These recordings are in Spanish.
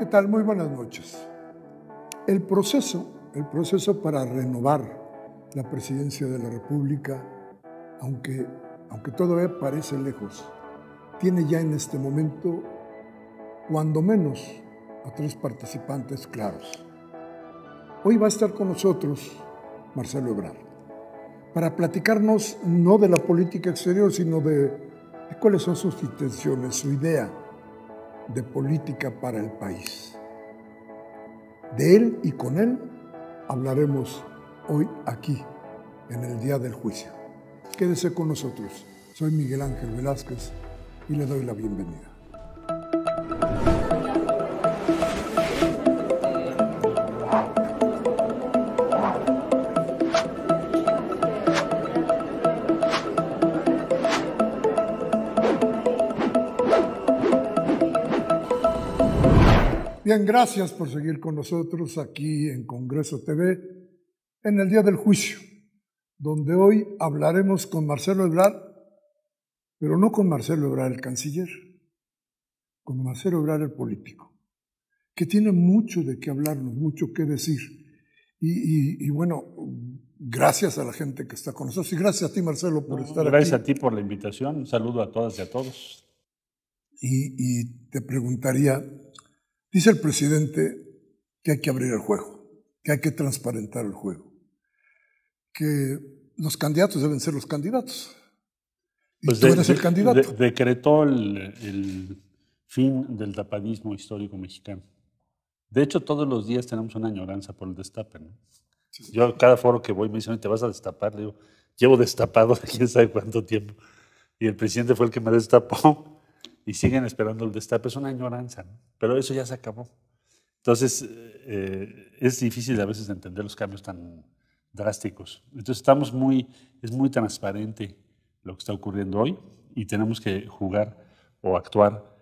¿Qué tal? Muy buenas noches. El proceso para renovar la presidencia de la República, aunque todavía parece lejos, tiene ya en este momento, cuando menos, a 3 participantes claros. Hoy va a estar con nosotros Marcelo Ebrard, para platicarnos no de la política exterior, sino de cuáles son sus intenciones, su idea de política para el país. De él y con él hablaremos hoy aquí, en el día del juicio. Quédese con nosotros. Soy Miguel Ángel Velázquez y le doy la bienvenida. Bien, gracias por seguir con nosotros aquí en Congreso TV, en el día del juicio, donde hoy hablaremos con Marcelo Ebrard, pero no con Marcelo Ebrard el canciller, con Marcelo Ebrard el político, que tiene mucho de qué hablarnos, mucho que decir. Y bueno, gracias a la gente que está con nosotros y gracias a ti, Marcelo, por estar aquí. Gracias a ti por la invitación. Un saludo a todas y a todos. Y te preguntaría, dice el presidente que hay que abrir el juego, que hay que transparentar el juego, que los candidatos deben ser los candidatos. Y pues tú eres el candidato. Decretó el fin del tapadismo histórico mexicano. De hecho, todos los días tenemos una añoranza por el destape, ¿no? Sí. Yo cada foro que voy me dicen, ¿te vas a destapar? Le digo, llevo destapado quién sabe cuánto tiempo. Y el presidente fue el que me destapó y siguen esperando el destape. Es una añoranza, ¿no? Pero eso ya se acabó. Entonces, es difícil a veces entender los cambios tan drásticos. Entonces, es muy transparente lo que está ocurriendo hoy y tenemos que jugar o actuar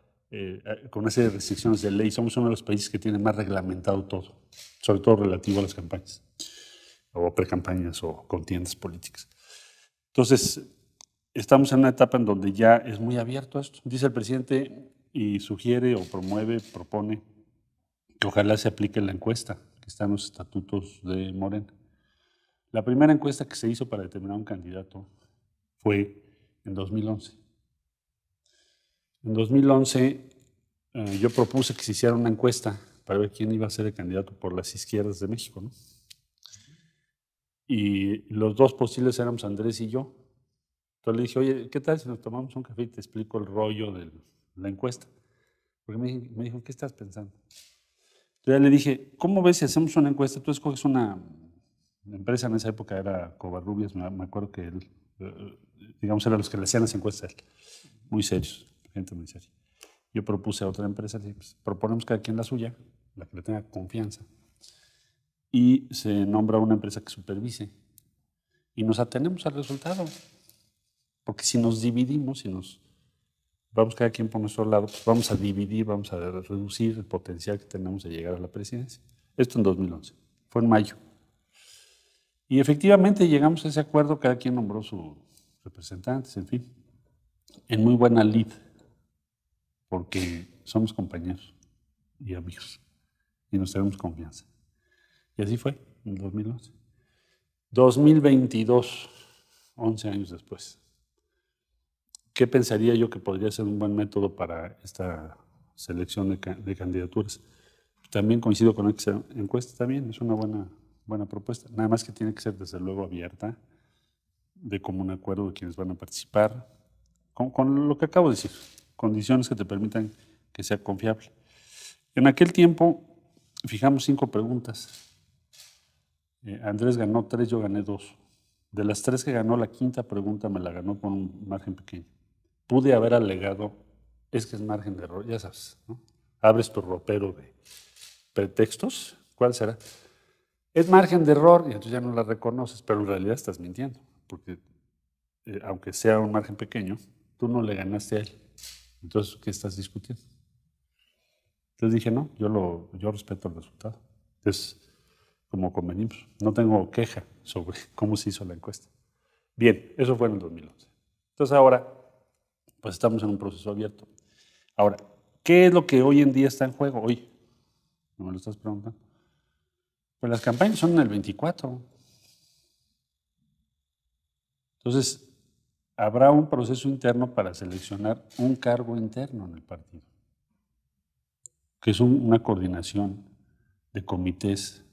con una serie de restricciones de ley. Somos uno de los países que tiene más reglamentado todo, sobre todo relativo a las campañas o precampañas o contiendas políticas. Entonces, estamos en una etapa en donde ya es muy abierto esto. Dice el presidente y sugiere o propone que ojalá se aplique la encuesta que está en los estatutos de Morena. La primera encuesta que se hizo para determinar un candidato fue en 2011. En 2011 yo propuse que se hiciera una encuesta para ver quién iba a ser el candidato por las izquierdas de México, ¿no? Y los dos posibles éramos Andrés y yo. Entonces le dije, oye, ¿qué tal si nos tomamos un café y te explico el rollo de la encuesta? Porque me dijo, ¿qué estás pensando? Entonces le dije, ¿cómo ves si hacemos una encuesta? Tú escoges una empresa, en esa época era Covarrubias, me acuerdo que él, digamos, eran los que le hacían las encuestas, muy serios, gente muy seria. Yo propuse a otra empresa, le dije, pues, proponemos cada quien la suya, la que le tenga confianza, y se nombra una empresa que supervise, y nos atenemos al resultado, porque si nos dividimos, si nos vamos cada quien por nuestro lado, pues vamos a dividir, vamos a reducir el potencial que tenemos de llegar a la presidencia. Esto en 2011, fue en mayo. Y efectivamente llegamos a ese acuerdo, cada quien nombró sus representantes, en fin, en muy buena lid, porque somos compañeros y amigos y nos tenemos confianza. Y así fue, en 2011. 2022, 11 años después. ¿Qué pensaría yo que podría ser un buen método para esta selección de candidaturas? También coincido con esa encuesta, también es una buena propuesta. Nada más que tiene que ser desde luego abierta, de común acuerdo de quienes van a participar, con lo que acabo de decir, condiciones que te permitan que sea confiable. En aquel tiempo fijamos 5 preguntas. Andrés ganó 3, yo gané 2. De las 3 que ganó, la quinta pregunta me la ganó con un margen pequeño. Pude haber alegado, es que es margen de error, ya sabes, ¿no? Abres tu ropero de pretextos, ¿cuál será? Es margen de error y entonces ya no la reconoces, pero en realidad estás mintiendo, porque aunque sea un margen pequeño, tú no le ganaste a él. Entonces, ¿qué estás discutiendo? Entonces dije, no, yo respeto el resultado. Entonces, como convenimos, no tengo queja sobre cómo se hizo la encuesta. Bien, eso fue en el 2011. Entonces ahora, pues estamos en un proceso abierto. Ahora, ¿qué es lo que hoy en día está en juego? Hoy, no me lo estás preguntando. Pues las campañas son en el 24. Entonces, habrá un proceso interno para seleccionar un cargo interno en el partido, que es una coordinación de comités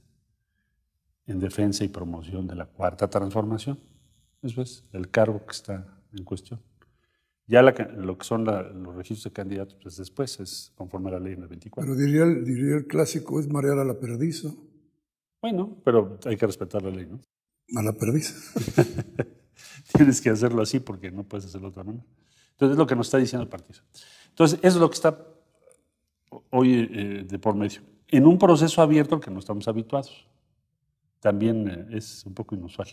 en defensa y promoción de la Cuarta Transformación. Eso es el cargo que está en cuestión. Ya lo que son los registros de candidatos, pues después es conforme a la ley en el 24. Pero diría el clásico, es marear a la perdiz, ¿no? Bueno, pero hay que respetar la ley, ¿no? A la perdiz. Tienes que hacerlo así porque no puedes hacerlo de otra manera. Entonces es lo que nos está diciendo el partido. Entonces eso es lo que está hoy de por medio. En un proceso abierto al que no estamos habituados. También es un poco inusual.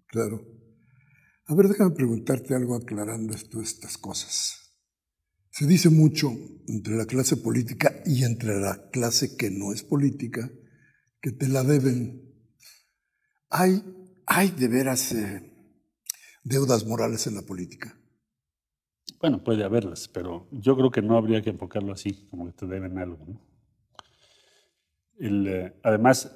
Claro. A ver, déjame preguntarte algo aclarando estas cosas. Se dice mucho entre la clase política y entre la clase que no es política que te la deben. Hay de veras deudas morales en la política. Bueno, puede haberlas, pero yo creo que no habría que enfocarlo así, como que te deben algo, ¿no? Además,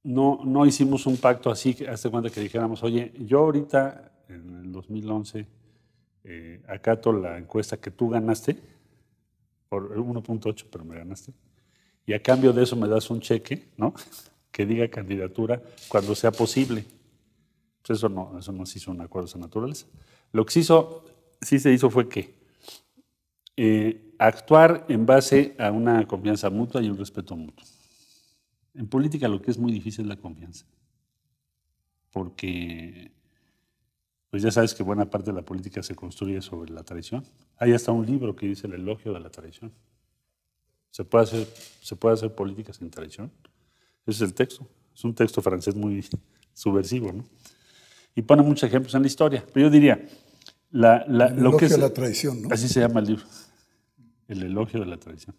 no hicimos un pacto así, hazte cuenta que dijéramos, oye, yo ahorita, en el 2011, acato la encuesta que tú ganaste, por 1.8, pero me ganaste, y a cambio de eso me das un cheque, ¿no? Que diga candidatura cuando sea posible. Pues eso no se hizo un acuerdo de esa naturaleza. Lo que sí se hizo fue que actuar en base a una confianza mutua y un respeto mutuo. En política lo que es muy difícil es la confianza, porque pues ya sabes que buena parte de la política se construye sobre la traición. Hay hasta un libro que dice el elogio de la traición. ¿Se puede hacer política sin traición? Ese es el texto. Es un texto francés muy subversivo, ¿no? Y pone muchos ejemplos en la historia. Pero yo diría, El lo que es... elogio a la traición, ¿no? Así se llama el libro, el elogio de la traición.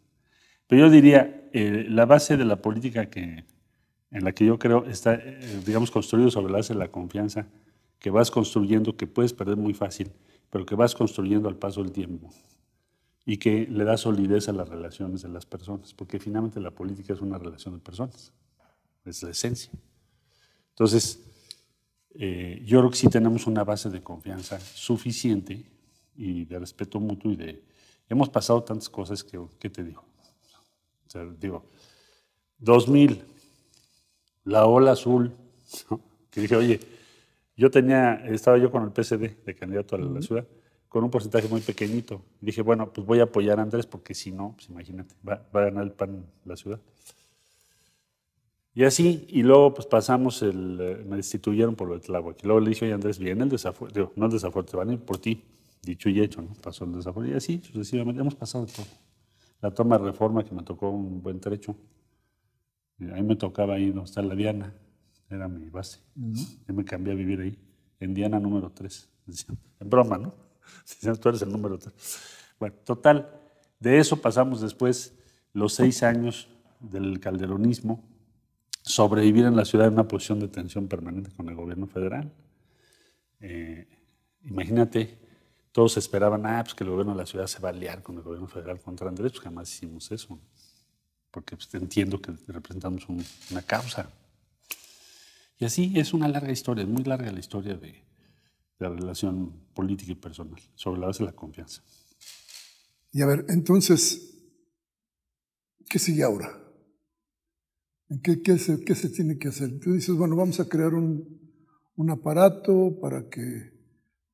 Pero yo diría, la base de la política en la que yo creo está, digamos, construido sobre la base de la confianza que vas construyendo, que puedes perder muy fácil, pero que vas construyendo al paso del tiempo y que le da solidez a las relaciones de las personas, porque finalmente la política es una relación de personas, es la esencia. Entonces, yo creo que sí tenemos una base de confianza suficiente y de respeto mutuo hemos pasado tantas cosas que, ¿qué te digo? O sea, digo, 2000, la ola azul, ¿no? Que dije, oye, estaba yo con el PSD de candidato a la ciudad, con un porcentaje muy pequeñito. Y dije, bueno, pues voy a apoyar a Andrés porque si no, pues imagínate, va a ganar el PAN la ciudad. Y así, y luego pues pasamos, me destituyeron por lo de Tláhuac. Y luego le dije, oye Andrés, viene el desafuero, no el desafuero, te van a ir por ti. Dicho y hecho, ¿no? Pasó el desafuero. Y así, sucesivamente, hemos pasado de todo. La toma de Reforma, que me tocó un buen trecho. A mí me tocaba ahí donde está la Diana, era mi base. Yo me cambié a vivir ahí, en Diana número 3. Decían, en broma, ¿no? Decían, tú eres el número 3. Bueno, total, de eso pasamos después los 6 años del calderonismo, sobrevivir en la ciudad en una posición de tensión permanente con el gobierno federal. Imagínate, todos esperaban, pues que el gobierno de la ciudad se va a aliar con el gobierno federal contra Andrés, pues jamás hicimos eso, porque pues, entiendo que representamos una causa. Y así es una larga historia, es muy larga la historia de la relación política y personal, sobre la base de la confianza. Y a ver, entonces, ¿qué sigue ahora? ¿Qué se tiene que hacer? Tú dices, bueno, vamos a crear un aparato para que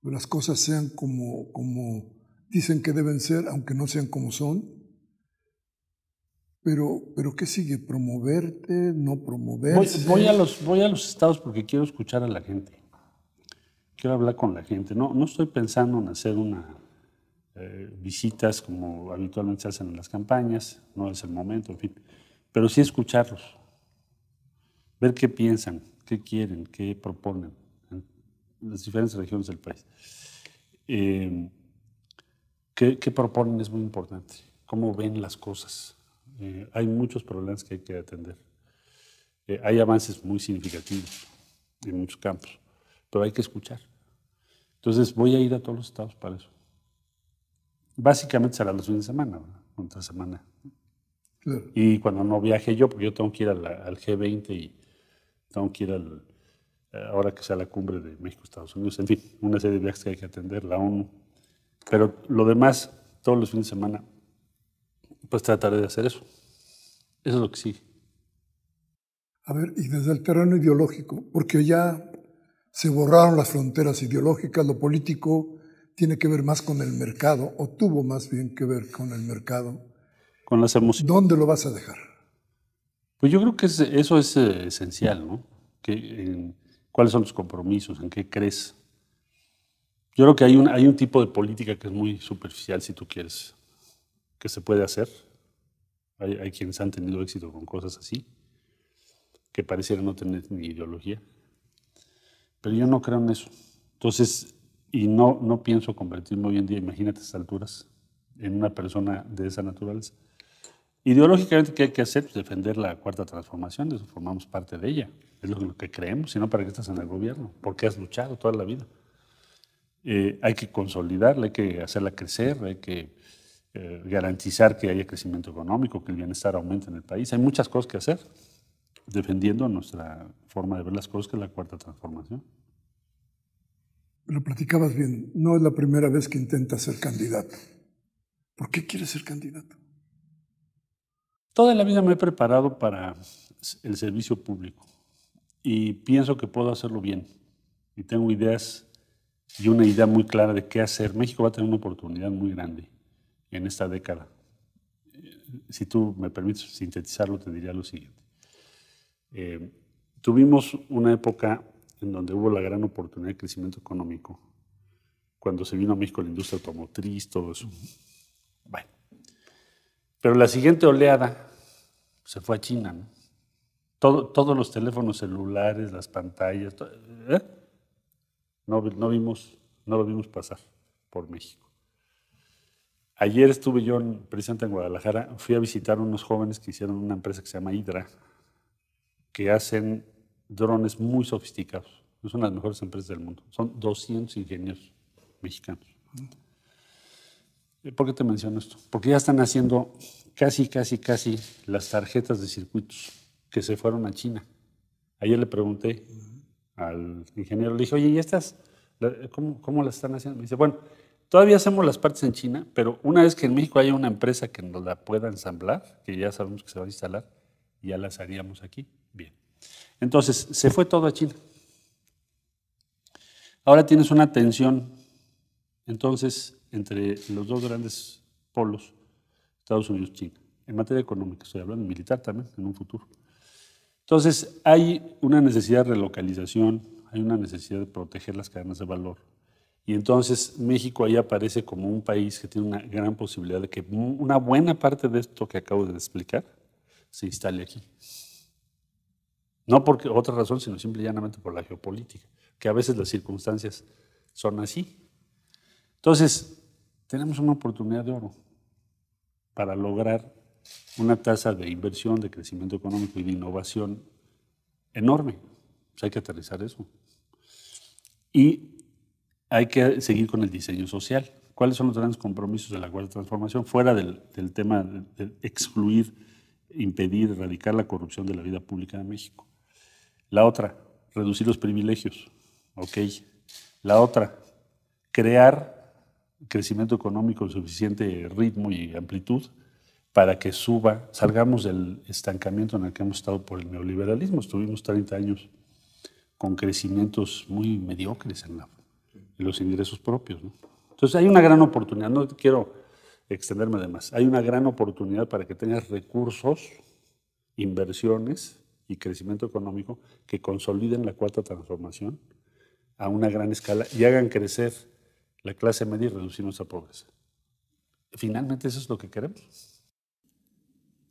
las cosas sean como dicen que deben ser, aunque no sean como son. Pero ¿qué sigue? ¿Promoverte? ¿No promoverse? Voy a los estados porque quiero escuchar a la gente. Quiero hablar con la gente. No estoy pensando en hacer visitas como habitualmente se hacen en las campañas, no es el momento, en fin. Pero sí escucharlos. Ver qué piensan, qué quieren, qué proponen en las diferentes regiones del país. ¿Qué proponen? Es muy importante. ¿Cómo ven las cosas? Hay muchos problemas que hay que atender. Hay avances muy significativos en muchos campos, pero hay que escuchar. Entonces voy a ir a todos los estados para eso. Básicamente será los fines de semana, ¿verdad? Entre semana. Claro. Y cuando no viaje yo, porque yo tengo que ir al G20 y tengo que ir ahora que sea la cumbre de México-Estados Unidos, en fin, una serie de viajes que hay que atender, la ONU. Pero lo demás, todos los fines de semana, pues trataré de hacer eso. Eso es lo que sigue. A ver, y desde el terreno ideológico, porque ya se borraron las fronteras ideológicas, lo político tiene que ver más con el mercado, o tuvo más bien que ver con el mercado. Con las emociones. ¿Dónde lo vas a dejar? Pues yo creo que eso es esencial, ¿no? ¿Cuáles son tus compromisos? ¿En qué crees? Yo creo que hay un tipo de política que es muy superficial, si tú quieres, que se puede hacer. Hay quienes han tenido éxito con cosas así, que parecieran no tener ni ideología. Pero yo no creo en eso. Entonces, y no pienso convertirme hoy en día, imagínate a estas alturas, en una persona de esa naturaleza. Ideológicamente, ¿qué hay que hacer? Pues defender la cuarta transformación, eso formamos parte de ella. Es lo que creemos, si no, ¿para qué estás en el gobierno? Porque has luchado toda la vida. Hay que consolidarla, hay que hacerla crecer, hay que garantizar que haya crecimiento económico, que el bienestar aumente en el país. Hay muchas cosas que hacer, defendiendo nuestra forma de ver las cosas, que es la cuarta transformación. Lo platicabas bien, no es la primera vez que intentas ser candidato. ¿Por qué quieres ser candidato? Toda la vida me he preparado para el servicio público y pienso que puedo hacerlo bien. Y tengo ideas y una idea muy clara de qué hacer. México va a tener una oportunidad muy grande en esta década. Si tú me permites sintetizarlo, te diría lo siguiente. Tuvimos una época en donde hubo la gran oportunidad de crecimiento económico, cuando se vino a México la industria automotriz, todo eso. Bueno, pero la siguiente oleada se fue a China, ¿no? Todos los teléfonos celulares, las pantallas, no lo vimos pasar por México. Ayer estuve yo precisamente en Guadalajara, fui a visitar a unos jóvenes que hicieron una empresa que se llama Hydra, que hacen drones muy sofisticados. Son las mejores empresas del mundo. Son 200 ingenieros mexicanos. ¿Por qué te menciono esto? Porque ya están haciendo casi las tarjetas de circuitos que se fueron a China. Ayer le pregunté al ingeniero, le dije, oye, ¿y estas cómo las están haciendo? Me dice, bueno, todavía hacemos las partes en China, pero una vez que en México haya una empresa que nos la pueda ensamblar, que ya sabemos que se va a instalar, ya las haríamos aquí. Bien. Entonces, se fue todo a China. Ahora tienes una tensión, entonces, entre los dos grandes polos, Estados Unidos y China. En materia económica, estoy hablando, militar también, en un futuro. Entonces, hay una necesidad de relocalización, hay una necesidad de proteger las cadenas de valor. Y entonces México ahí aparece como un país que tiene una gran posibilidad de que una buena parte de esto que acabo de explicar se instale aquí. No por otra razón, sino simple y llanamente por la geopolítica, que a veces las circunstancias son así. Entonces, tenemos una oportunidad de oro para lograr una tasa de inversión, de crecimiento económico y de innovación enorme. Pues hay que aterrizar eso. Y hay que seguir con el diseño social. ¿Cuáles son los grandes compromisos de la cuarta transformación? Fuera del tema de excluir, impedir, erradicar la corrupción de la vida pública de México. La otra, reducir los privilegios. Ok. La otra, crear crecimiento económico de suficiente ritmo y amplitud para que salgamos del estancamiento en el que hemos estado por el neoliberalismo. Estuvimos 30 años con crecimientos muy mediocres en los ingresos propios, ¿no? Entonces hay una gran oportunidad, no quiero extenderme de más, hay una gran oportunidad para que tengas recursos, inversiones y crecimiento económico que consoliden la cuarta transformación a una gran escala y hagan crecer la clase media y reducir nuestra pobreza. Finalmente eso es lo que queremos.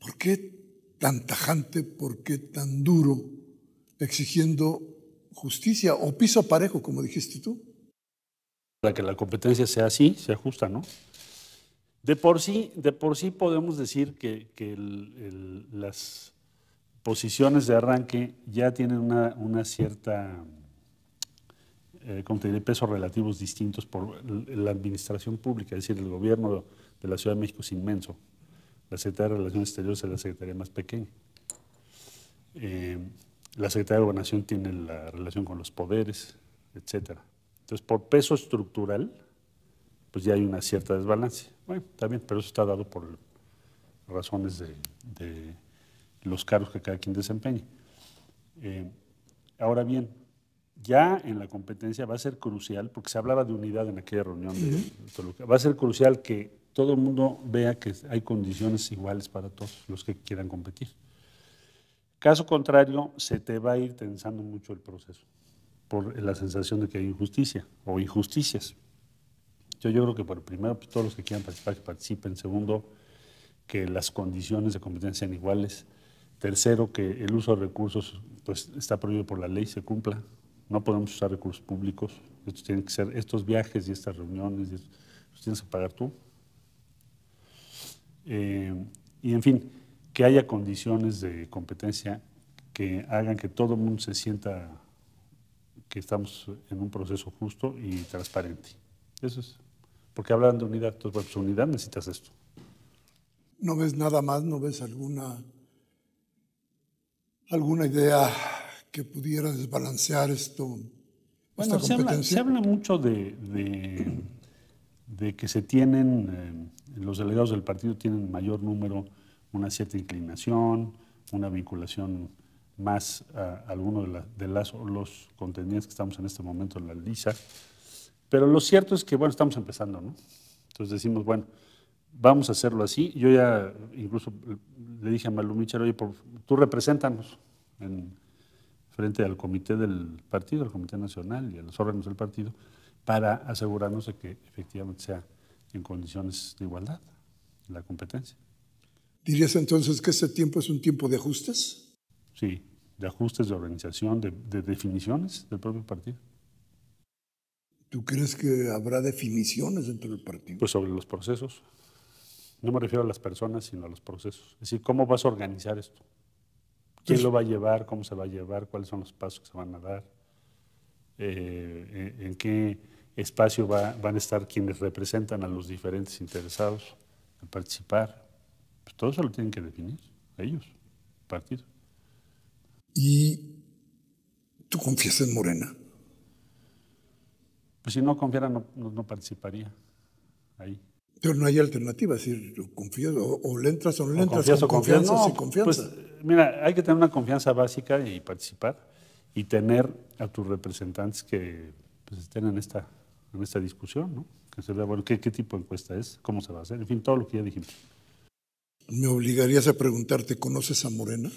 ¿Por qué tan tajante, por qué tan duro, exigiendo justicia o piso parejo, como dijiste tú? Para que la competencia sea así, sea justa, ¿no? De por sí podemos decir que las posiciones de arranque ya tienen una cierta, como te diré, pesos relativos distintos por la administración pública, es decir, el gobierno de la Ciudad de México es inmenso. La Secretaría de Relaciones Exteriores es la secretaría más pequeña. La Secretaría de Gobernación tiene la relación con los poderes, etcétera. Entonces, por peso estructural, pues ya hay una cierta desbalance. Bueno, está bien, pero eso está dado por razones de los cargos que cada quien desempeñe. Ahora bien, ya en la competencia va a ser crucial, porque se hablaba de unidad en aquella reunión de Toluca, va a ser crucial que todo el mundo vea que hay condiciones iguales para todos los que quieran competir. Caso contrario, se te va a ir tensando mucho el proceso por la sensación de que hay injusticia o injusticias. Yo creo que, bueno, primero, pues, todos los que quieran participar, que participen. Segundo, que las condiciones de competencia sean iguales. Tercero, que el uso de recursos pues, está prohibido por la ley, se cumpla. No podemos usar recursos públicos. Estos tienen que ser, estos viajes y estas reuniones, los tienes que pagar tú. Y en fin, que haya condiciones de competencia que hagan que todo el mundo se sienta que estamos en un proceso justo y transparente. Eso es. Porque hablan de unidad, entonces, bueno, pues unidad necesitas esto. ¿No ves nada más? ¿No ves alguna idea que pudiera desbalancear esto? Bueno, se habla mucho de que se tienen, los delegados del partido tienen mayor número, una cierta inclinación, una vinculación más a alguno de los contendientes que estamos en este momento en la lista. Pero lo cierto es que, bueno, estamos empezando, ¿no? Entonces decimos, bueno, vamos a hacerlo así. Yo ya incluso le dije a Malú Michel, oye, tú represéntanos frente al comité del partido, al comité nacional y a los órganos del partido, para asegurarnos de que efectivamente sea en condiciones de igualdad la competencia. ¿Dirías entonces que este tiempo es un tiempo de ajustes? Sí, de ajustes, de organización, de definiciones del propio partido. ¿Tú crees que habrá definiciones dentro del partido? Pues sobre los procesos. No me refiero a las personas, sino a los procesos. Es decir, ¿cómo vas a organizar esto? ¿Quién lo va a llevar? ¿Cómo se va a llevar? ¿Cuáles son los pasos que se van a dar? ¿En qué espacio van a estar quienes representan a los diferentes interesados en participar? Pues todo eso lo tienen que definir ellos, el partido. ¿Y tú confías en Morena? Pues si no confiara, no participaría ahí. Pero no hay alternativa, es decir, confías o le entras o no le entras, con confianza. No, sin confianza. Pues, mira, hay que tener una confianza básica y participar y tener a tus representantes que pues, estén en esta discusión, ¿no? Que se vea, bueno, qué tipo de encuesta es, cómo se va a hacer, en fin, todo lo que ya dijimos. Me obligarías a preguntarte, ¿conoces a Morena?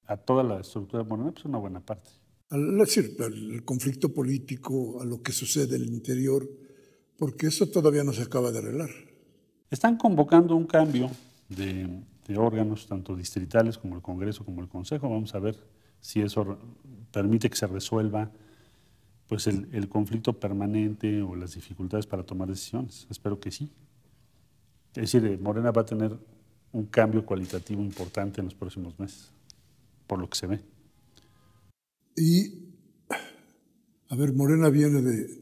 A toda la estructura de Morena, pues una buena parte. Es decir, al conflicto político, a lo que sucede en el interior, porque eso todavía no se acaba de arreglar. Están convocando un cambio de órganos, tanto distritales como el Congreso, como el Consejo. Vamos a ver si eso permite que se resuelva pues, el conflicto permanente o las dificultades para tomar decisiones. Espero que sí. Es decir, Morena va a tener un cambio cualitativo importante en los próximos meses, por lo que se ve. Y, a ver, Morena viene de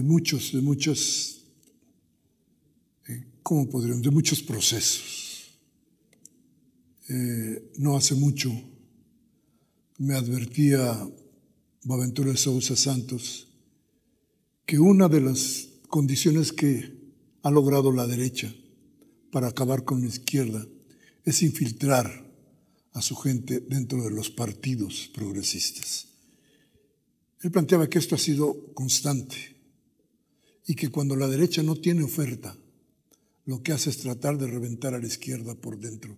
muchos, ¿cómo podríamos? De muchos procesos. No hace mucho me advertía Boaventura de Sousa Santos que una de las condiciones que ha logrado la derecha para acabar con la izquierda es infiltrar a su gente dentro de los partidos progresistas. Él planteaba que esto ha sido constante y que cuando la derecha no tiene oferta, lo que hace es tratar de reventar a la izquierda por dentro.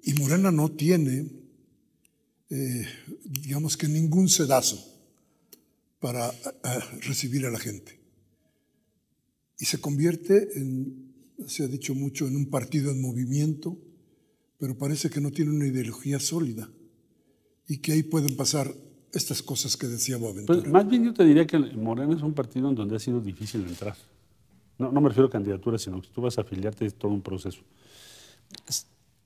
Y Morena no tiene, digamos que ningún sedazo para recibir a la gente. Y se convierte se ha dicho mucho, en un partido en movimiento, pero parece que no tiene una ideología sólida y que ahí pueden pasar estas cosas que decía Boaventura. Pues, más bien yo te diría que Morena es un partido en donde ha sido difícil entrar. No me refiero a candidaturas, sino que tú vas a afiliarte, es todo un proceso.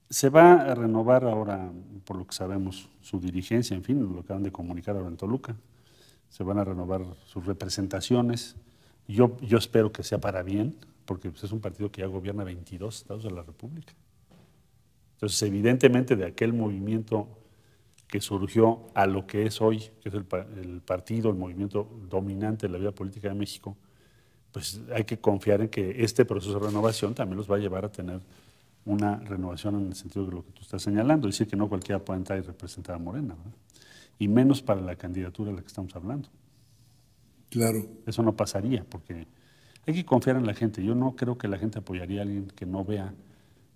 Se va a renovar ahora, por lo que sabemos, su dirigencia, en fin, lo acaban de comunicar ahora en Toluca. Se van a renovar sus representaciones. Yo espero que sea para bien, porque pues, es un partido que ya gobierna 22 estados de la República. Entonces, evidentemente, de aquel movimiento que surgió a lo que es hoy, que es el partido, el movimiento dominante de la vida política de México, pues hay que confiar en que este proceso de renovación también los va a llevar a tener una renovación en el sentido de lo que tú estás señalando, es decir, que no cualquiera puede entrar y representar a Morena, ¿verdad? Y menos para la candidatura de la que estamos hablando. Claro. Eso no pasaría, porque hay que confiar en la gente. Yo no creo que la gente apoyaría a alguien que no vea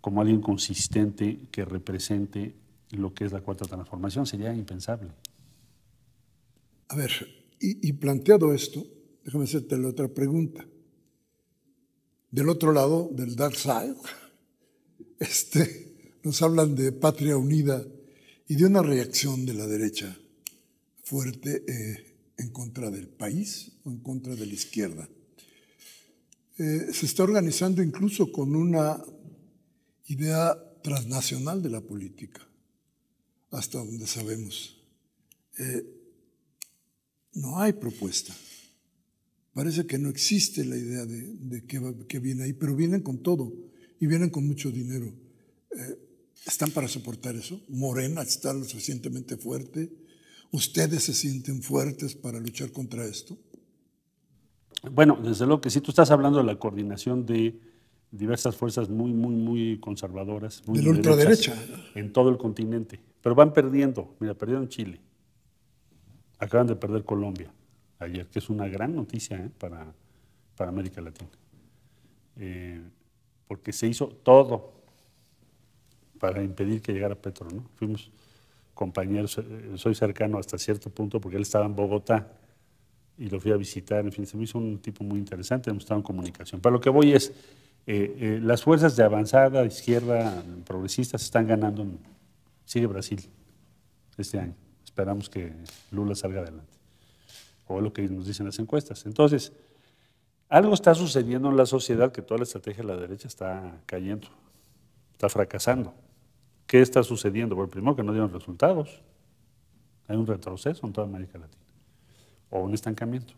como alguien consistente que represente lo que es la cuarta transformación. Sería impensable. A ver, y planteado esto, déjame hacerte la otra pregunta. Del otro lado, del dark side, nos hablan de patria unida y de una reacción de la derecha fuerte en contra del país o en contra de la izquierda. Se está organizando incluso con una idea transnacional de la política, hasta donde sabemos. No hay propuesta. Parece que no existe la idea de qué viene ahí, pero vienen con todo y vienen con mucho dinero. ¿Están para soportar eso? ¿Morena está lo suficientemente fuerte? ¿Ustedes se sienten fuertes para luchar contra esto? Bueno, desde luego que sí, tú estás hablando de la coordinación de diversas fuerzas muy conservadoras, muy de la ultraderecha, en todo el continente, pero van perdiendo. Mira, perdieron Chile, acaban de perder Colombia ayer, que es una gran noticia para América Latina, porque se hizo todo para impedir que llegara Petro, ¿no? Fuimos compañeros, soy cercano hasta cierto punto porque él estaba en Bogotá y lo fui a visitar, en fin, se me hizo un tipo muy interesante, hemos estado en comunicación. Pero lo que voy es, las fuerzas de avanzada, izquierda, progresistas están ganando, sigue Brasil este año, esperamos que Lula salga adelante, o lo que nos dicen las encuestas. Entonces, algo está sucediendo en la sociedad que toda la estrategia de la derecha está cayendo, está fracasando. ¿Qué está sucediendo? Bueno, primero que no dieron resultados, hay un retroceso en toda América Latina, o un estancamiento.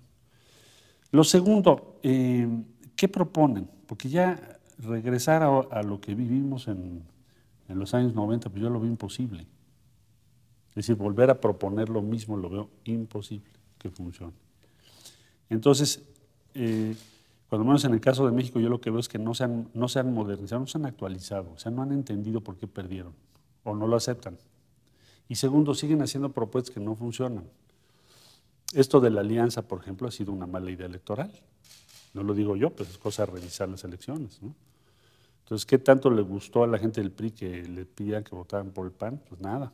Lo segundo, ¿qué proponen? Porque ya regresar a lo que vivimos en los años 90, pues yo lo veo imposible. Es decir, volver a proponer lo mismo lo veo imposible que funcione. Entonces, cuando menos en el caso de México, yo lo que veo es que no se han modernizado, no se han actualizado, o sea, no han entendido por qué perdieron, o no lo aceptan. Y segundo, siguen haciendo propuestas que no funcionan. Esto de la alianza, por ejemplo, ha sido una mala idea electoral. No lo digo yo, pues es cosa de revisar las elecciones, ¿no? Entonces, ¿qué tanto le gustó a la gente del PRI que le pidieran que votaran por el PAN? Pues nada.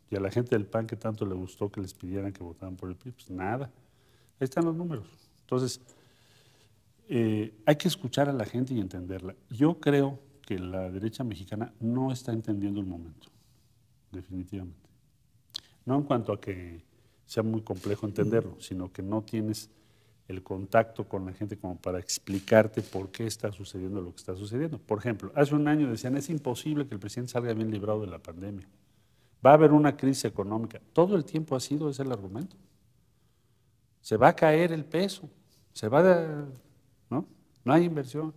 Y a la gente del PAN, ¿qué tanto le gustó que les pidieran que votaran por el PRI? Pues nada. Ahí están los números. Entonces, hay que escuchar a la gente y entenderla. Yo creo que la derecha mexicana no está entendiendo el momento, definitivamente. No en cuanto a que sea muy complejo entenderlo, sino que no tienes el contacto con la gente como para explicarte por qué está sucediendo lo que está sucediendo. Por ejemplo, hace un año decían, es imposible que el presidente salga bien librado de la pandemia. Va a haber una crisis económica. Todo el tiempo ha sido ese el argumento. Se va a caer el peso, ¿no? No hay inversión.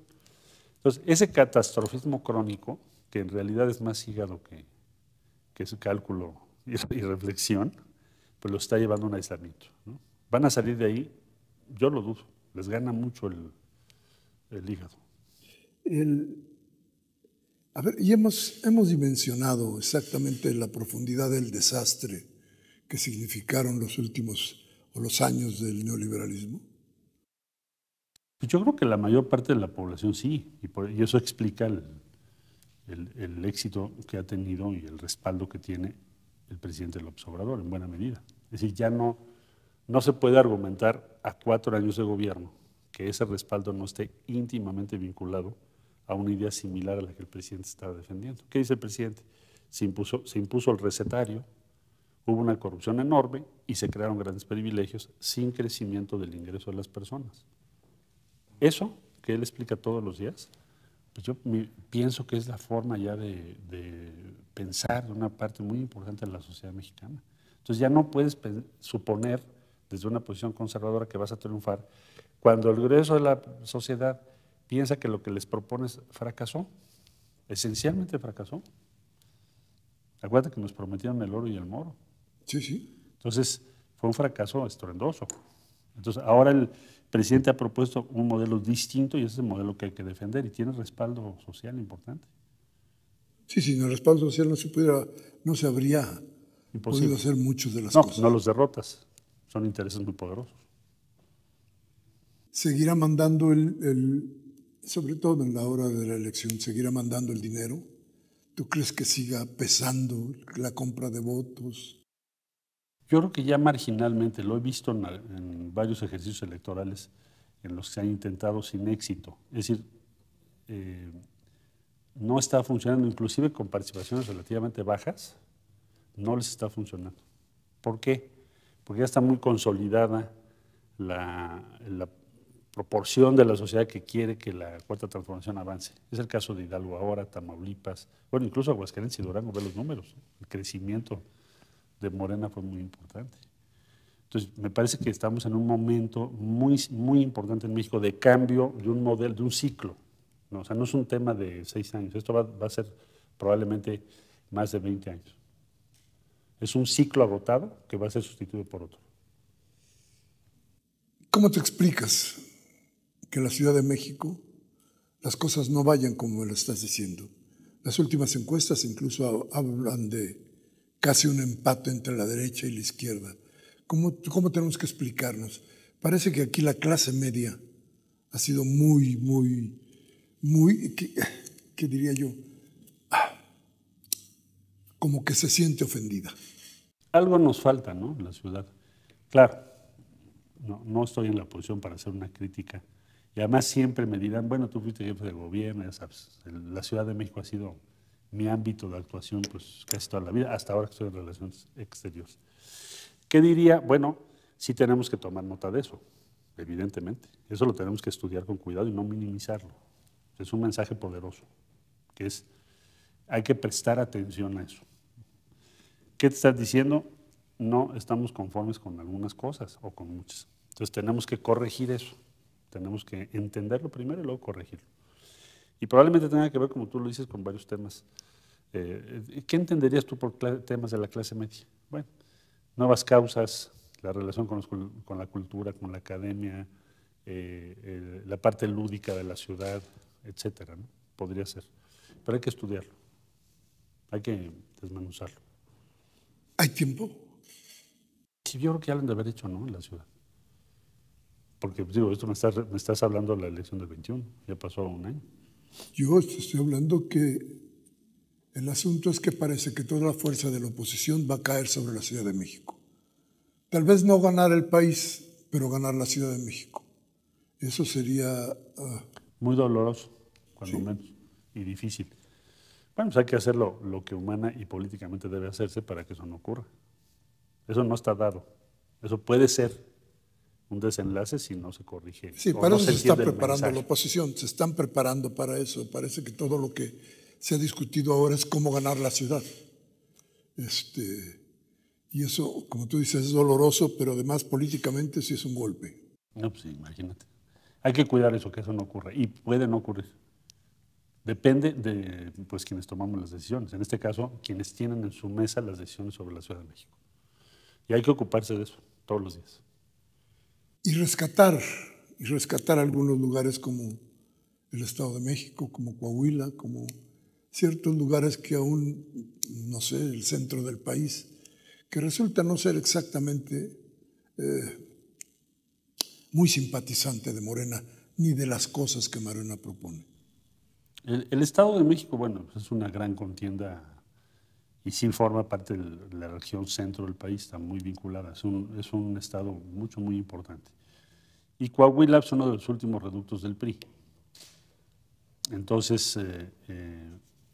Entonces, ese catastrofismo crónico, que en realidad es más hígado que su cálculo y reflexión, pues lo está llevando a un aislamiento, ¿no? Van a salir de ahí, yo lo dudo, les gana mucho el hígado. A ver, y hemos dimensionado exactamente la profundidad del desastre que significaron los últimos o los años del neoliberalismo. Yo creo que la mayor parte de la población sí, y eso explica el éxito que ha tenido y el respaldo que tiene el presidente López Obrador, en buena medida. Es decir, ya no se puede argumentar a 4 años de gobierno que ese respaldo no esté íntimamente vinculado a una idea similar a la que el presidente estaba defendiendo. ¿Qué dice el presidente? Se impuso el recetario, hubo una corrupción enorme y se crearon grandes privilegios sin crecimiento del ingreso de las personas. Eso, que él explica todos los días, pues yo pienso que es la forma ya de pensar de una parte muy importante de la sociedad mexicana. Entonces ya no puedes suponer desde una posición conservadora que vas a triunfar cuando el grueso de la sociedad piensa que lo que les propones fracasó, esencialmente fracasó. Acuérdate que nos prometieron el oro y el moro. Sí, sí. Entonces, fue un fracaso estruendoso. Entonces, ahora el presidente ha propuesto un modelo distinto y ese es el modelo que hay que defender y tiene respaldo social importante. Sí, sin el respaldo social no se habría podido hacer muchas de las cosas. No los derrotas, son intereses muy poderosos. ¿Seguirá mandando sobre todo en la hora de la elección, seguirá mandando el dinero? ¿Tú crees que siga pesando la compra de votos? Yo creo que ya marginalmente, lo he visto en varios ejercicios electorales en los que se han intentado sin éxito. Es decir, no está funcionando, inclusive con participaciones relativamente bajas, no les está funcionando. ¿Por qué? Porque ya está muy consolidada la proporción de la sociedad que quiere que la Cuarta Transformación avance. Es el caso de Hidalgo ahora, Tamaulipas, bueno, incluso Aguascalientes y Durango, ve los números. El crecimiento de Morena fue muy importante. Entonces, me parece que estamos en un momento muy, muy importante en México de cambio de un modelo, de un ciclo. ¿No? O sea, no es un tema de 6 años, esto va a ser probablemente más de 20 años. Es un ciclo agotado que va a ser sustituido por otro. ¿Cómo te explicas que en la Ciudad de México las cosas no vayan como lo estás diciendo? Las últimas encuestas incluso hablan de casi un empate entre la derecha y la izquierda. ¿Cómo tenemos que explicarnos? Parece que aquí la clase media ha sido muy, ¿qué diría yo? Como que se siente ofendida. Algo nos falta, ¿no? En la ciudad. Claro, no estoy en la posición para hacer una crítica. Y además siempre me dirán, bueno, tú fuiste jefe de gobierno, ya sabes, la Ciudad de México ha sido mi ámbito de actuación pues casi toda la vida, hasta ahora que estoy en relaciones exteriores. ¿Qué diría? Bueno, sí tenemos que tomar nota de eso, evidentemente. Eso lo tenemos que estudiar con cuidado y no minimizarlo. Es un mensaje poderoso, que es, hay que prestar atención a eso. ¿Qué te estás diciendo? No estamos conformes con algunas cosas o con muchas. Entonces tenemos que corregir eso. Tenemos que entenderlo primero y luego corregirlo. Y probablemente tenga que ver, como tú lo dices, con varios temas. ¿Qué entenderías tú por temas de la clase media? Bueno, nuevas causas, la relación con la cultura, con la academia, la parte lúdica de la ciudad, etcétera, ¿no? Podría ser. Pero hay que estudiarlo. Hay que desmenuzarlo. ¿Hay tiempo? Sí, yo creo que ya lo han de haber hecho, ¿no? En la ciudad. Porque, digo, esto me estás hablando de la elección del 21, ya pasó un año. Yo estoy hablando que el asunto es que parece que toda la fuerza de la oposición va a caer sobre la Ciudad de México. Tal vez no ganar el país, pero ganar la Ciudad de México. Eso sería... muy doloroso, cuando sí. menos, y difícil. Bueno, pues hay que hacer lo que humana y políticamente debe hacerse para que eso no ocurra. Eso no está dado. Eso puede ser un desenlace si no se corrige. Sí, para eso se está preparando la oposición, se están preparando para eso. Parece que todo lo que se ha discutido ahora es cómo ganar la ciudad. Y eso, como tú dices, es doloroso, pero además políticamente sí es un golpe. No, pues sí, imagínate. Hay que cuidar eso, que eso no ocurra. Y puede no ocurrir. Depende de pues, quienes tomamos las decisiones. En este caso, quienes tienen en su mesa las decisiones sobre la Ciudad de México. Y hay que ocuparse de eso todos los días. Y rescatar algunos lugares como el Estado de México, como Coahuila, como ciertos lugares que aún, no sé, el centro del país, que resulta no ser exactamente muy simpatizante de Morena, ni de las cosas que Morena propone. El Estado de México, bueno, es una gran contienda y sí forma parte de la región centro del país, está muy vinculada, es un estado muy importante. Y Coahuila es uno de los últimos reductos del PRI. Entonces,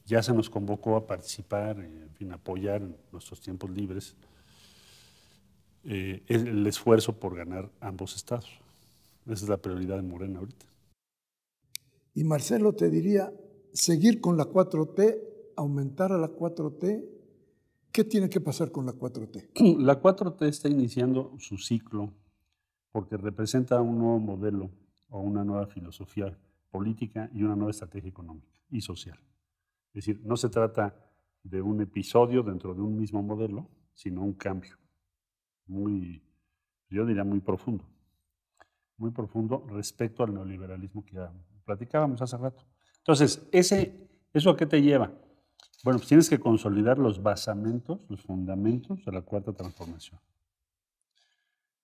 ya se nos convocó a participar, en fin, apoyar en nuestros tiempos libres el esfuerzo por ganar ambos estados. Esa es la prioridad de Morena ahorita. Y Marcelo, te diría, seguir con la 4T, aumentar a la 4T. ¿Qué tiene que pasar con la 4T? La 4T está iniciando su ciclo porque representa un nuevo modelo o una nueva filosofía política y una nueva estrategia económica y social. Es decir, no se trata de un episodio dentro de un mismo modelo, sino un cambio muy, yo diría muy profundo respecto al neoliberalismo que ya platicábamos hace rato. Entonces, ¿eso a qué te lleva? Bueno, pues tienes que consolidar los basamentos, los fundamentos de la cuarta transformación.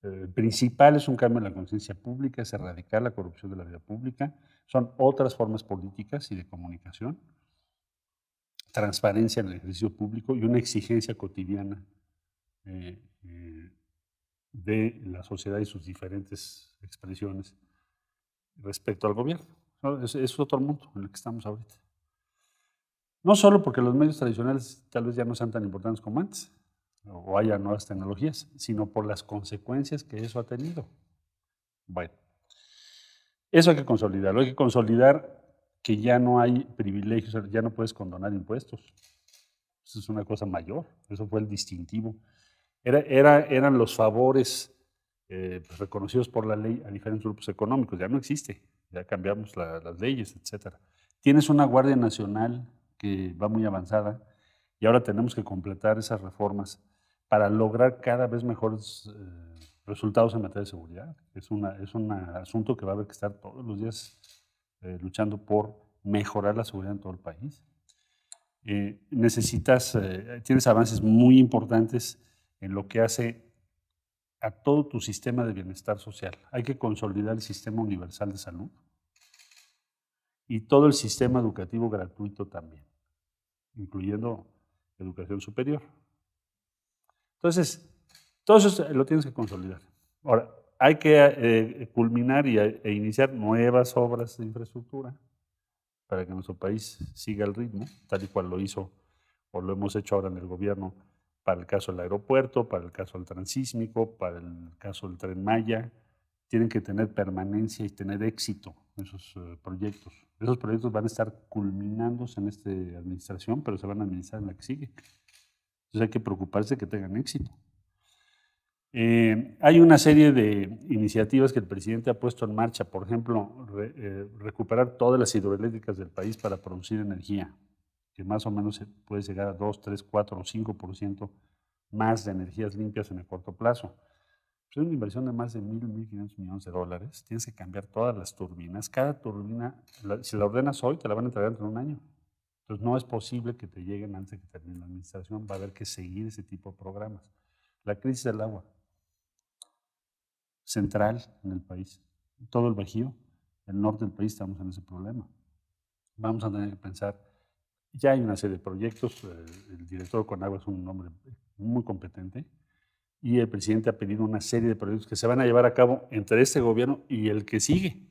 El principal es un cambio en la conciencia pública, es erradicar la corrupción de la vida pública, son otras formas políticas y de comunicación, transparencia en el ejercicio público y una exigencia cotidiana de la sociedad y sus diferentes expresiones respecto al gobierno. Es otro mundo en el que estamos ahorita. No solo porque los medios tradicionales tal vez ya no sean tan importantes como antes, o haya nuevas tecnologías, sino por las consecuencias que eso ha tenido. Bueno, eso hay que consolidarlo. Hay que consolidar que ya no hay privilegios, ya no puedes condonar impuestos. Eso es una cosa mayor, eso fue el distintivo. Eran los favores pues, reconocidos por la ley a diferentes grupos económicos. Ya no existe, ya cambiamos las leyes, etc. Tienes una Guardia Nacional que va muy avanzada y ahora tenemos que completar esas reformas para lograr cada vez mejores resultados en materia de seguridad. Es un asunto que va a haber que estar todos los días luchando por mejorar la seguridad en todo el país. Tienes avances muy importantes en lo que hace a todo tu sistema de bienestar social. Hay que consolidar el sistema universal de salud y todo el sistema educativo gratuito también, incluyendo educación superior. Entonces, todo eso lo tienes que consolidar. Ahora, hay que culminar e iniciar nuevas obras de infraestructura para que nuestro país siga el ritmo, tal y cual lo hizo o lo hemos hecho ahora en el gobierno para el caso del aeropuerto, para el caso del transísmico, para el caso del Tren Maya. Tienen que tener permanencia y tener éxito esos proyectos. Esos proyectos van a estar culminándose en esta administración, pero se van a administrar en la que sigue. Entonces hay que preocuparse de que tengan éxito. Hay una serie de iniciativas que el presidente ha puesto en marcha, por ejemplo, recuperar todas las hidroeléctricas del país para producir energía, que más o menos puede llegar a 2, 3, 4 o 5% más de energías limpias en el corto plazo. Es una inversión de más de 1.500 millones de dólares. Tienes que cambiar todas las turbinas. Cada turbina, si la ordenas hoy, te la van a entregar dentro de un año. Entonces no es posible que te lleguen antes de que termine la administración. Va a haber que seguir ese tipo de programas. La crisis del agua central en el país. Todo el Bajío, el norte del país, estamos en ese problema. Vamos a tener que pensar, ya hay una serie de proyectos, el director de Conagua es un hombre muy competente y el presidente ha pedido una serie de proyectos que se van a llevar a cabo entre este gobierno y el que sigue.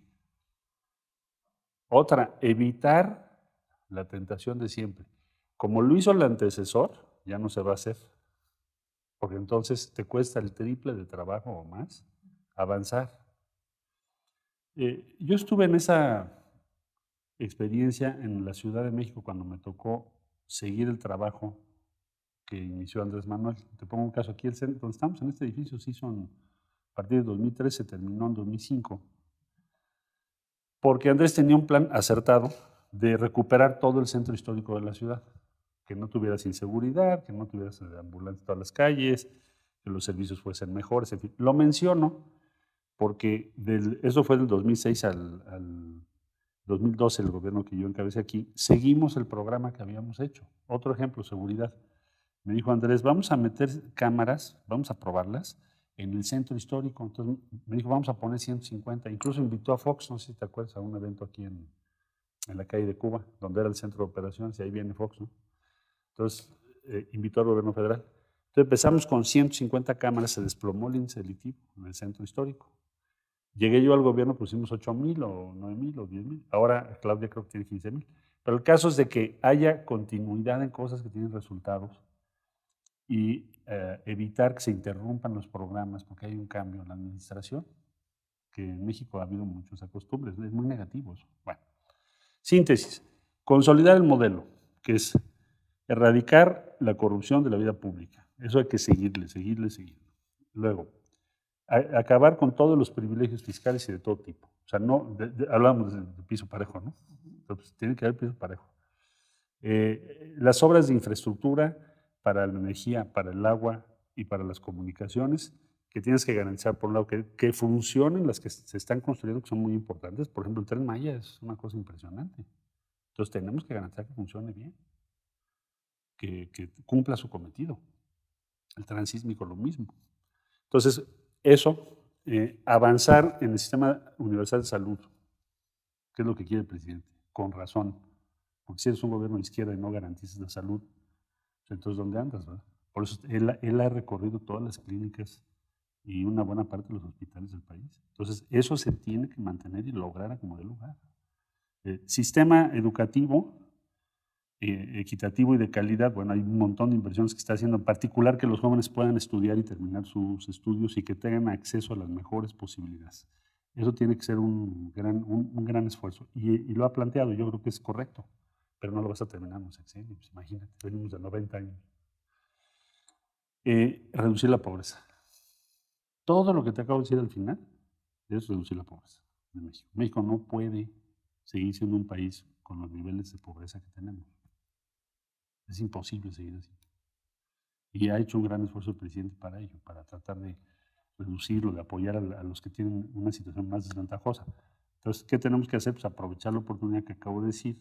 Otra, evitar la tentación de siempre. Como lo hizo el antecesor, ya no se va a hacer, porque entonces te cuesta el triple de trabajo o más avanzar. Yo estuve en esa experiencia en la Ciudad de México cuando me tocó seguir el trabajo que inició Andrés Manuel. Te pongo un caso aquí, donde estamos en este edificio se hizo a partir de 2003, se terminó en 2005, porque Andrés tenía un plan acertado de recuperar todo el centro histórico de la ciudad, que no tuvieras inseguridad, que no tuvieras ambulancias en todas las calles, que los servicios fuesen mejores, en fin. Lo menciono porque eso fue del 2006 al 2012, el gobierno que yo encabecé aquí, seguimos el programa que habíamos hecho. Otro ejemplo, seguridad. Me dijo Andrés, vamos a meter cámaras, vamos a probarlas en el centro histórico. Entonces me dijo, vamos a poner 150. Incluso invitó a Fox, no sé si te acuerdas, a un evento aquí en la calle de Cuba, donde era el centro de operaciones, y ahí viene Fox, ¿no? Entonces invitó al gobierno federal. Entonces empezamos con 150 cámaras, se desplomó el índice delictivo en el centro histórico. Llegué yo al gobierno, pusimos 8,000 o 9,000 o 10,000. Ahora Claudia creo que tiene 15,000. Pero el caso es de que haya continuidad en cosas que tienen resultados y evitar que se interrumpan los programas porque hay un cambio en la administración, que en México ha habido muchas costumbres, es muy negativo eso. Bueno, síntesis, consolidar el modelo, que es erradicar la corrupción de la vida pública. Eso hay que seguirle. Luego, acabar con todos los privilegios fiscales y de todo tipo. O sea, no, hablamos de piso parejo, ¿no? Entonces, tiene que haber piso parejo. Las obras de infraestructura para la energía, para el agua y para las comunicaciones, que tienes que garantizar, por un lado, que funcionen las que se están construyendo, que son muy importantes. Por ejemplo, el Tren Maya es una cosa impresionante. Entonces, tenemos que garantizar que funcione bien, que cumpla su cometido. El transísmico, lo mismo. Entonces, eso, avanzar en el sistema universal de salud, que es lo que quiere el presidente, con razón. Porque si eres un gobierno de izquierda y no garantizas la salud, entonces ¿dónde andas? ¿Verdad? Por eso él ha recorrido todas las clínicas y una buena parte de los hospitales del país. Entonces, eso se tiene que mantener y lograr a como dé lugar. Sistema educativo equitativo y de calidad. Bueno, hay un montón de inversiones que está haciendo, en particular que los jóvenes puedan estudiar y terminar sus estudios y que tengan acceso a las mejores posibilidades. Eso tiene que ser un gran esfuerzo. Y lo ha planteado, yo creo que es correcto, pero no lo vas a terminar en un sexenio. Pues imagínate, venimos de 90 años. Reducir la pobreza. Todo lo que te acabo de decir al final es reducir la pobreza en México. México no puede seguir siendo un país con los niveles de pobreza que tenemos. Es imposible seguir así. Y ha hecho un gran esfuerzo el presidente para ello, para tratar de reducirlo, de apoyar a los que tienen una situación más desventajosa. Entonces, ¿qué tenemos que hacer? Pues aprovechar la oportunidad que acabo de decir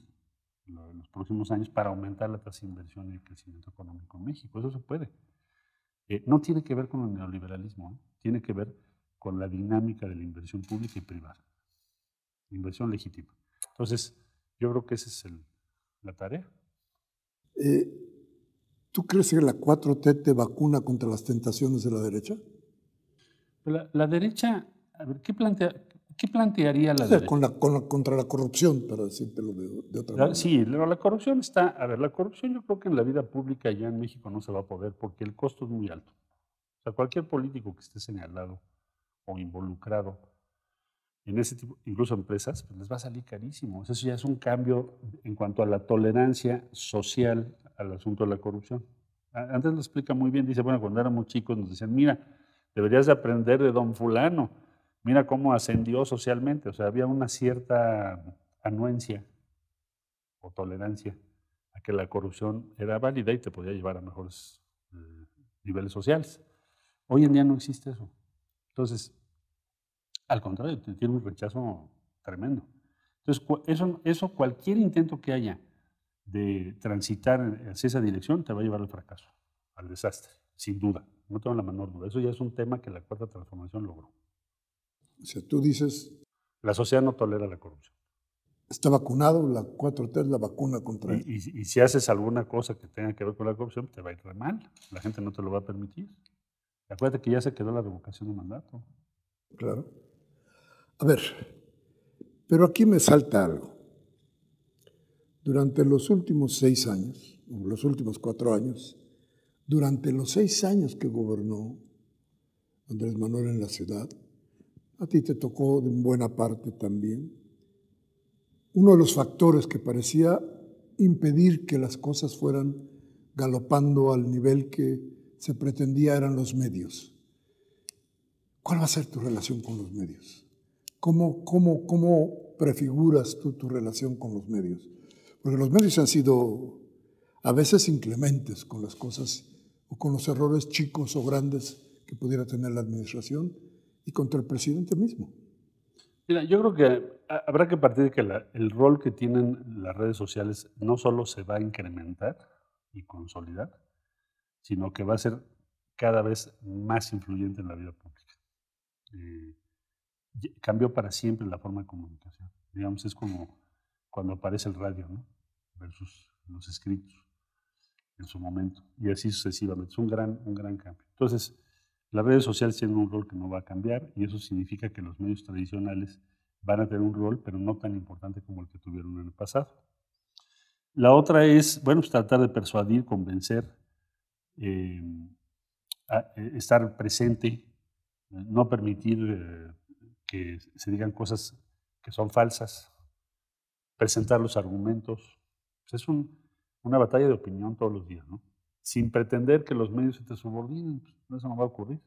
en los próximos años para aumentar la tasa de inversión y el crecimiento económico en México. Eso se puede. No tiene que ver con el neoliberalismo, tiene que ver con la dinámica de la inversión pública y privada. Inversión legítima. Entonces, yo creo que esa es la tarea. ¿Tú crees que la 4T te vacuna contra las tentaciones de la derecha? La derecha, a ver, ¿qué plantearía la derecha? Contra la corrupción, para decírtelo de otra manera. Sí, la corrupción está, a ver, la corrupción yo creo que en la vida pública ya en México no se va a poder porque el costo es muy alto. O sea, cualquier político que esté señalado o involucrado en ese tipo, incluso empresas, pues les va a salir carísimo. Eso ya es un cambio en cuanto a la tolerancia social al asunto de la corrupción. Antes lo explica muy bien, dice, bueno, cuando éramos chicos nos decían, mira, deberías de aprender de don fulano, mira cómo ascendió socialmente. O sea, había una cierta anuencia o tolerancia a que la corrupción era válida y te podía llevar a mejores niveles sociales. Hoy en día no existe eso. Entonces, al contrario, tiene un rechazo tremendo. Entonces, eso, cualquier intento que haya de transitar hacia esa dirección te va a llevar al fracaso, al desastre, sin duda. No tengo la menor duda. Eso ya es un tema que la Cuarta Transformación logró. O sea, tú dices... La sociedad no tolera la corrupción. Está vacunado, la 4T es la vacuna contra él. Y si haces alguna cosa que tenga que ver con la corrupción, te va a ir re mal. La gente no te lo va a permitir. Acuérdate que ya se quedó la revocación de mandato. Claro. A ver, pero aquí me salta algo. Durante los últimos 6 años, o los últimos 4 años, durante los 6 años que gobernó Andrés Manuel en la ciudad, a ti te tocó de buena parte también, uno de los factores que parecía impedir que las cosas fueran galopando al nivel que se pretendía eran los medios. ¿Cuál va a ser tu relación con los medios? ¿Cómo prefiguras tú tu relación con los medios? Porque los medios han sido a veces inclementes con las cosas o con los errores chicos o grandes que pudiera tener la administración y contra el presidente mismo. Mira, yo creo que habrá que partir de que el rol que tienen las redes sociales no solo se va a incrementar y consolidar, sino que va a ser cada vez más influyente en la vida pública. Cambió para siempre la forma de comunicación. Digamos, es como cuando aparece el radio, ¿no? Versus los escritos en su momento, y así sucesivamente. Es un gran cambio. Entonces, las redes sociales tienen un rol que no va a cambiar y eso significa que los medios tradicionales van a tener un rol, pero no tan importante como el que tuvieron en el pasado. La otra es, bueno, pues tratar de persuadir, convencer, estar presente, no permitir que se digan cosas que son falsas, presentar los argumentos. Pues es una batalla de opinión todos los días, ¿no? Sin pretender que los medios se te subordinen, pues eso no va a ocurrir.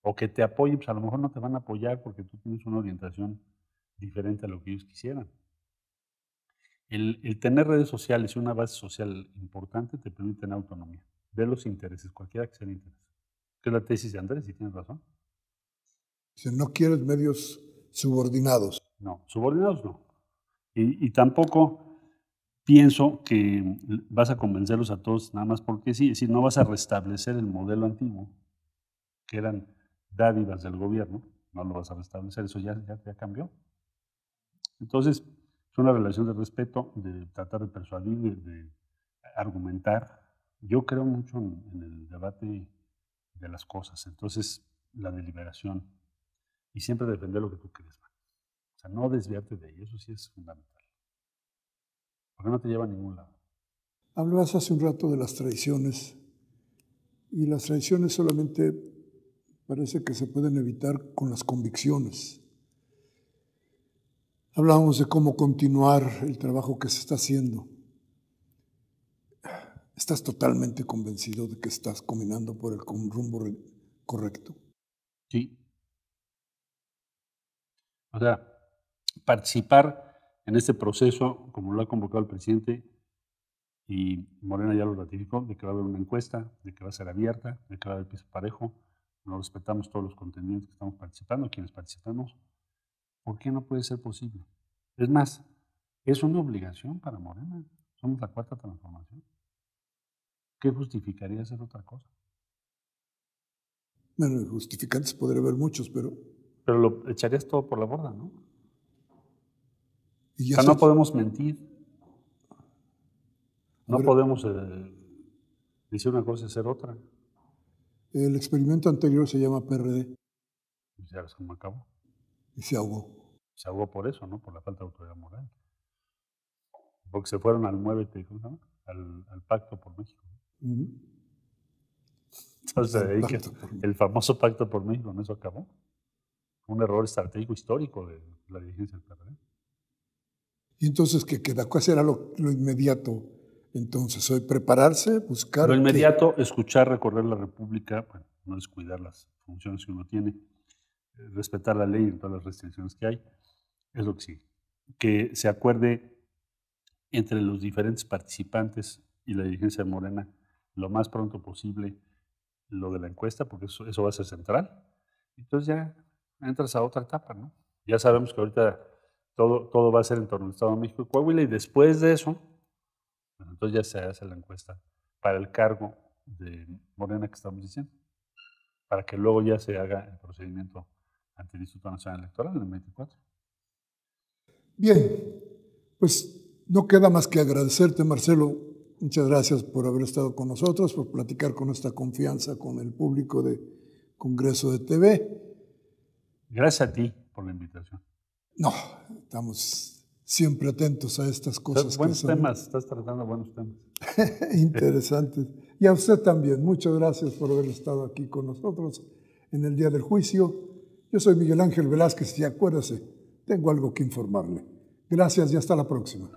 o que te apoyen, pues a lo mejor no te van a apoyar porque tú tienes una orientación diferente a lo que ellos quisieran. El tener redes sociales y una base social importante te permite tener autonomía. Ve los intereses, cualquiera que sea el interés. Que es la tesis de Andrés, y tienes razón. Si no quieres medios subordinados. No, subordinados no. Y tampoco pienso que vas a convencerlos a todos nada más porque sí, es decir, no vas a restablecer el modelo antiguo, que eran dádivas del gobierno, no lo vas a restablecer, eso ya cambió. Entonces, es una relación de respeto, de tratar de persuadir, de argumentar. Yo creo mucho en el debate de las cosas, entonces la deliberación y siempre defender lo que tú crees. O sea, no desviarte de ello, eso sí es fundamental. Porque no te lleva a ningún lado. Hablabas hace un rato de las tradiciones y las tradiciones solamente parece que se pueden evitar con las convicciones. Hablábamos de cómo continuar el trabajo que se está haciendo. ¿Estás totalmente convencido de que estás caminando por el rumbo correcto? Sí. O sea, participar en este proceso, como lo ha convocado el presidente, y Morena ya lo ratificó, de que va a haber una encuesta, de que va a ser abierta, de que va a haber piso parejo, nos respetamos todos los contendientes que estamos participando, quienes participamos. ¿Por qué no puede ser posible? Es más, es una obligación para Morena. Somos la cuarta transformación. ¿Qué justificaría hacer otra cosa? Bueno, justificantes podría haber muchos, pero... Pero lo echarías todo por la borda, ¿no? Y o sea, no podemos mentir. No podemos decir una cosa y hacer otra. El experimento anterior se llama PRD. Pues ya ves cómo acabó. Y se ahogó. Se ahogó por eso, ¿no? Por la falta de autoridad moral. Porque se fueron al muévete, ¿cómo se llama? Al Pacto por México. Entonces, ahí que el famoso Pacto por México, ¿no? Eso acabó. Un error estratégico histórico de la dirigencia del PRD. Y entonces, ¿qué queda? ¿Cuál será lo inmediato? Entonces, hoy prepararse, buscar... Lo inmediato, escuchar, recorrer la República, bueno, no descuidar las funciones que uno tiene, respetar la ley en todas las restricciones que hay, es lo que sigue. Que se acuerde entre los diferentes participantes y la dirigencia de Morena lo más pronto posible lo de la encuesta, porque eso va a ser central. Entonces ya entras a otra etapa, ¿no? Ya sabemos que ahorita todo va a ser en torno al Estado de México y Coahuila, y después de eso, pues entonces ya se hace la encuesta para el cargo de Morena que estamos diciendo, para que luego ya se haga el procedimiento ante el Instituto Nacional Electoral en el 24. Bien, pues no queda más que agradecerte, Marcelo. Muchas gracias por haber estado con nosotros, por platicar con esta confianza con el público de Congreso de TV. Gracias a ti por la invitación. No, estamos siempre atentos a estas cosas. Buenos temas, estás tratando buenos temas. Interesantes. Y a usted también, muchas gracias por haber estado aquí con nosotros en el día del juicio. Yo soy Miguel Ángel Velázquez y acuérdese, tengo algo que informarle. Gracias y hasta la próxima.